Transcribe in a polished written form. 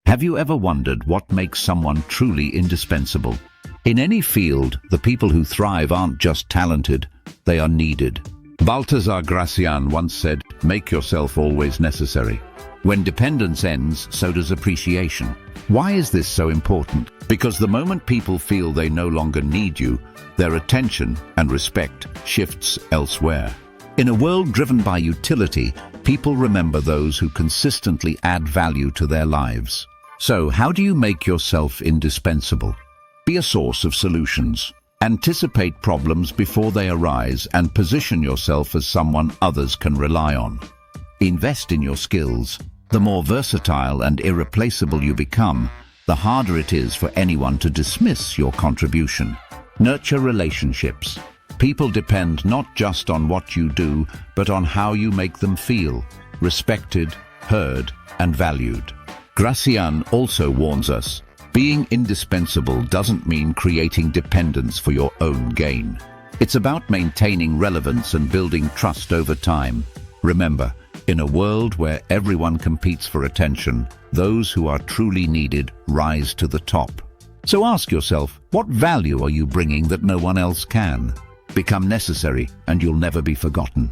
Have you ever wondered what makes someone truly indispensable? In any field, the people who thrive aren't just talented, they are needed. Baltasar Gracián once said, "Make yourself always necessary." When dependence ends, so does appreciation. Why is this so important? Because the moment people feel they no longer need you, their attention and respect shifts elsewhere. In a world driven by utility, people remember those who consistently add value to their lives. So, how do you make yourself indispensable? Be a source of solutions. Anticipate problems before they arise and position yourself as someone others can rely on. Invest in your skills. The more versatile and irreplaceable you become, the harder it is for anyone to dismiss your contribution. Nurture relationships. People depend not just on what you do, but on how you make them feel, respected, heard, and valued. Gracian also warns us, being indispensable doesn't mean creating dependence for your own gain. It's about maintaining relevance and building trust over time. Remember, in a world where everyone competes for attention, those who are truly needed rise to the top. So ask yourself, what value are you bringing that no one else can? Become necessary, and you'll never be forgotten.